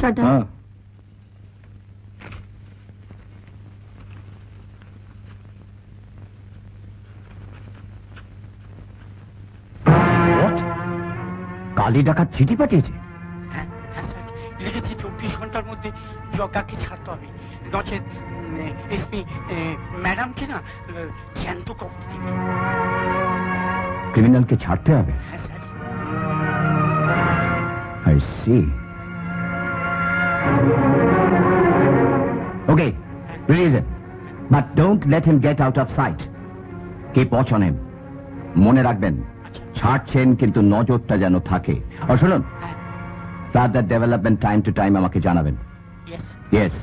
শ্রদ্ধা, কালী ডাকাত চিঠি পাঠিয়েছে? হ্যাঁ স্যার, লিখেছে 24 ঘন্টার মধ্যে যজ্ঞাকে ছাড়তে হবে, নচেত এসপি ম্যাডামকে না জ্যান্ত কবর দিবে। ক্রিমিনালকে ছাড়তে হবে? হ্যাঁ sir. I see. Okay, release him. But don't let him get out of sight. Keep watch on him. মনে রাখবেন, ছাড়ছেন কিন্তু নজরটা যেন থাকে। আর শুনুন, further development time to time আমাকে জানাবেন। Yes.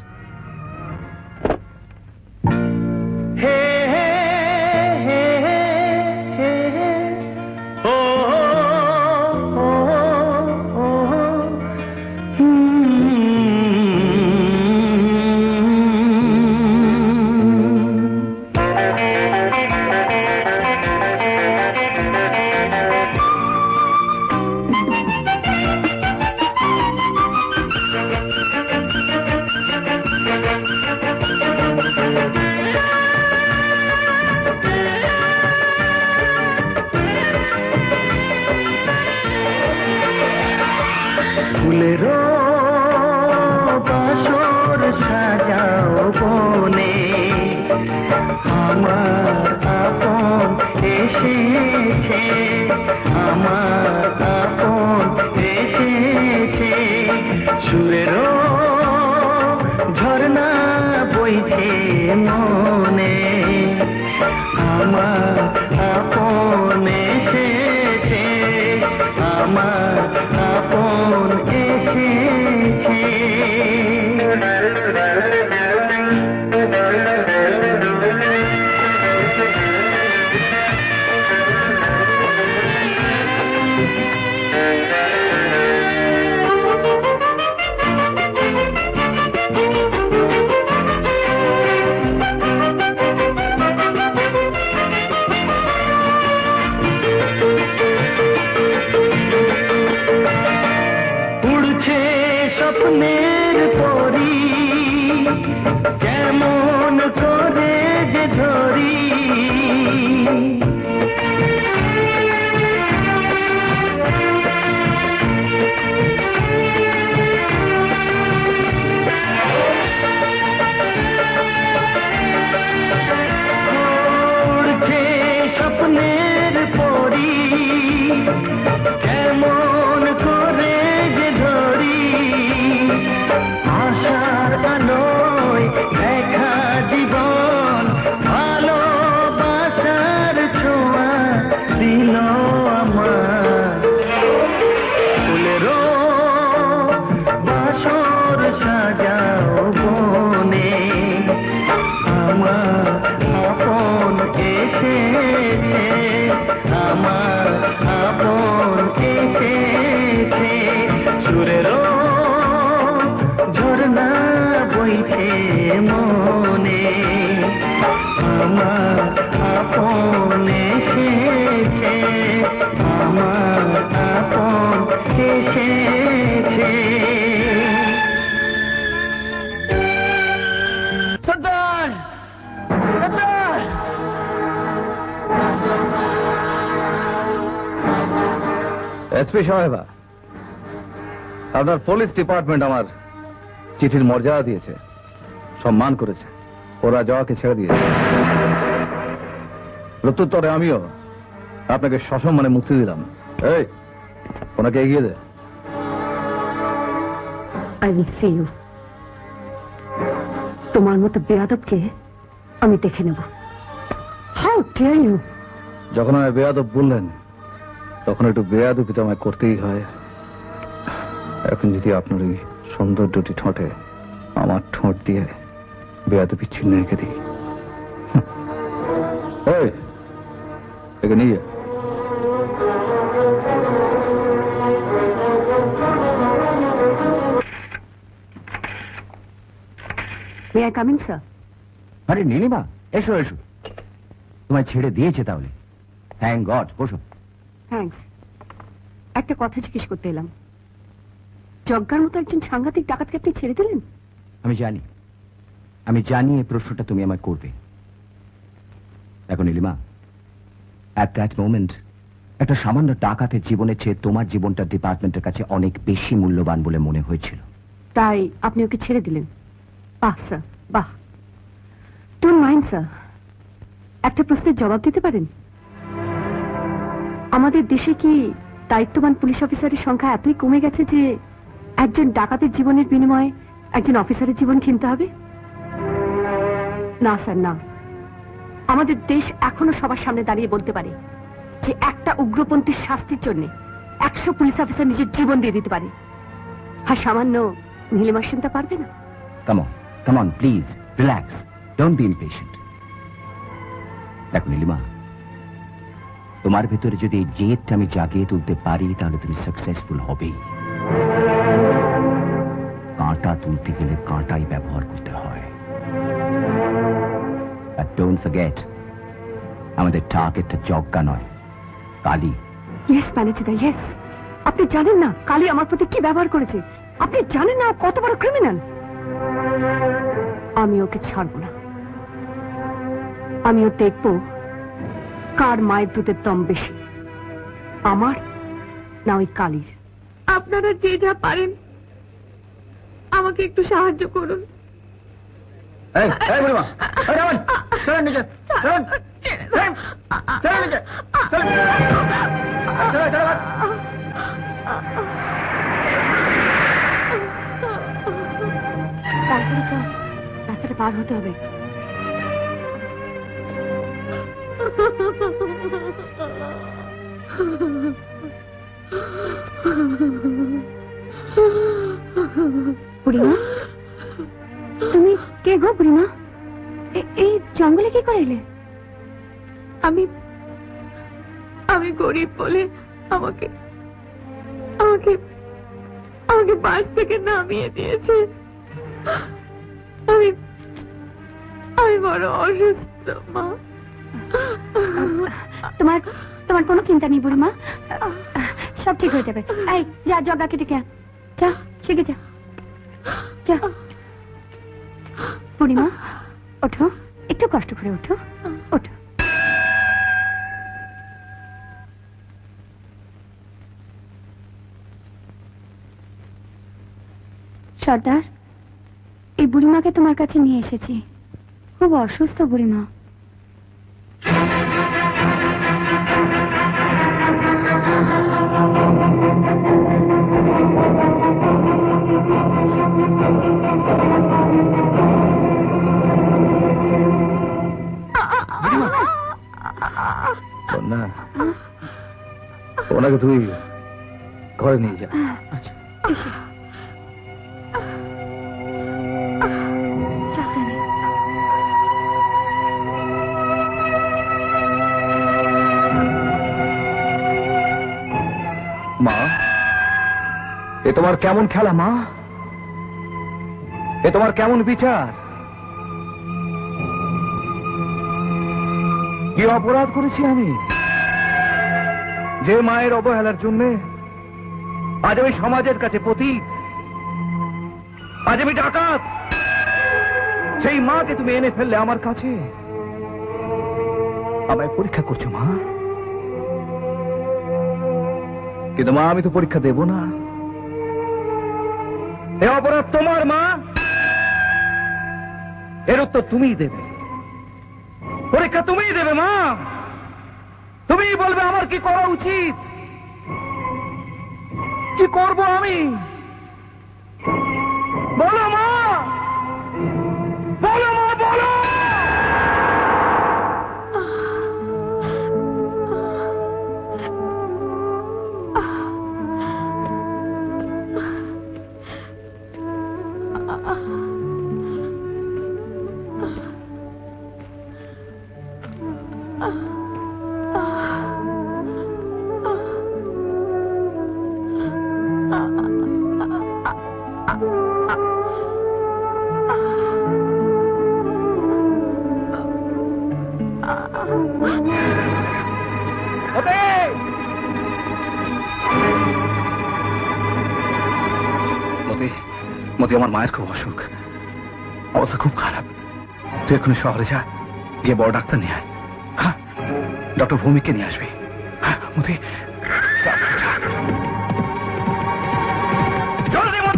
এসপি সাহেবা, আপনার পুলিশ ডিপার্টমেন্ট আমার চিঠির মর্যাদা দিয়েছে, সম্মান করেছে, ওরা জওয়াকে ছেড়ে দিয়েছে। প্রত্যুত্তরে আমিও আপনাকে সসম্মানে মুক্তি দিলাম। এই, ওনাকে এগিয়ে দে। I will see you. তোমার মতো বেয়াদবকে আমি দেখে নেব। How dare you? যখন আমায় বেয়াদব বললেন, তখন একটু বেয়াদবি তো আমায় করতেই হয়। এখন যদি আপনার এই সুন্দর দুটি ঠোঁটে আমার ঠোঁট দিয়ে বেয়াদবি চিহ্ন এঁকে দিই। এই, একে নিয়ে May I come in, sir? আরে নীলিমা, এসো এসো, তোমায় ছেড়ে দিয়েছে তাহলে? Thank god. বসো। থ্যাঙ্কস। একটা কথা জিজ্ঞেস করতে এলাম। যজ্ঞার মতো একজন সাংঘাতিক ডাকাতকে আপনি ছেড়ে দিলেন? আমি জানি এই প্রশ্নটা তুমি আমায় করবে। দেখো নীলিমা, অ্যাট দ্যাট মোমেন্ট একটা সামান্য ডাকাতের জীবনের চেয়ে তোমার জীবনটা ডিপার্টমেন্টের কাছে অনেক বেশি মূল্যবান বলে মনে হয়েছিল। তাই আপনি ওকে ছেড়ে দিলেন? বাহ স্যার, বাহ। ডোন্ট মাইন্ড স্যার, একটা প্রশ্নের জবাব দিতে পারেন? আমাদের দেশে কি দায়িত্ববান পুলিশ অফিসারের সংখ্যা এতই কমে গেছে যে একজন ডাকাতের জীবনের বিনিময়ে একজন অফিসারের জীবন কিনতে হবে? না স্যার, না। আমাদের দেশ এখনো সবার সামনে দাঁড়িয়ে বলতে পারে যে একটা উগ্রপন্থীর শাস্তির জন্য 100 পুলিশ অফিসার নিজের জীবন দিয়ে দিতে পারে, আর সামান্য নীলিমা সেন তা পারবে না। Come on please, relax, don't be impatient. দেখো নীলিমা, তোমার ভেতরে যদি এই জেদটা আমি জাগিয়ে তুলতে পারি তাহলে তুমি সাকসেসফুল হবেই। কাঁটা তুলতে গেলে কাঁটাই ব্যবহার করতে হয়। আর ডোন্ট ফরগেট, আমাদের টার্গেটটা যজ্ঞা নয়, কালী। Yes manager, yes. আপনি জানেন না কালী আমার প্রতি কি ব্যবহার করেছে? আপনি জানেন না ও কত বড় ক্রিমিনাল? আমি ওকে ছাড়ব না। আমিও দেখব কার মায়ের দুধের দম বেশি, আমার না ওই কালীর। আপনারা যে যা পারেন আমাকে একটু সাহায্য করুন। তারপরে চল, রাস্তাটা পার হতে হবে। বুড়িমা, তুমি কে গো বুড়িমা? এই জঙ্গলে কি করে এলে? আমি গরিব বলে আমাকে বাস থেকে নামিয়ে দিয়েছে। আমি বড় অসুস্থ মা। তোমার কোনো চিন্তা নেই বুড়িমা, সব ঠিক হয়ে যাবে। এই যা, জগাকে ডেকে আন। যা, শিখে যা, যা। বুড়িমা ওঠো, একটু কষ্ট করে ওঠো, ওঠো। সর্দার, এই বুড়িমাকে তোমার কাছে নিয়ে এসেছি। খুব অসুস্থ বুড়িমা। না, ওনাকে তুই ঘরে নিয়ে যা। আচ্ছা, মা, এ তোমার কেমন খেলা মা? এ তোমার কেমন বিচার? কি অপরাধ করেছি আমি যে মায়ের অবহেলার জন্য আজ আমি সমাজের কাছে পতিত, আজ আমি ডাকাত? সেই মাকে তুমি এনে ফেললে আমার কাছে, আমায় পরীক্ষা করছো মা। কিন্তু মা, আমি তো পরীক্ষা দেব না। এ অপরাধ তোমার মা, এর উত্তর তুমিই দেবে, পরীক্ষা তুমিই দেবে মা। তুমিই বলবে আমার কি করা উচিত, কি করব আমি। বলো মা, বলো মা, বলো। মতি, আমার মায়ের খুব অসুখ, অবস্থা খুব খারাপ। তুই এক্ষুনি শহরে যা, গিয়ে বড় ডাক্তার নিয়ে আয়। হ্যাঁ, ডক্টর ভৌমিককে নিয়ে আসবি। হ্যাঁ মতি, যা, যা। চলো রে মতি।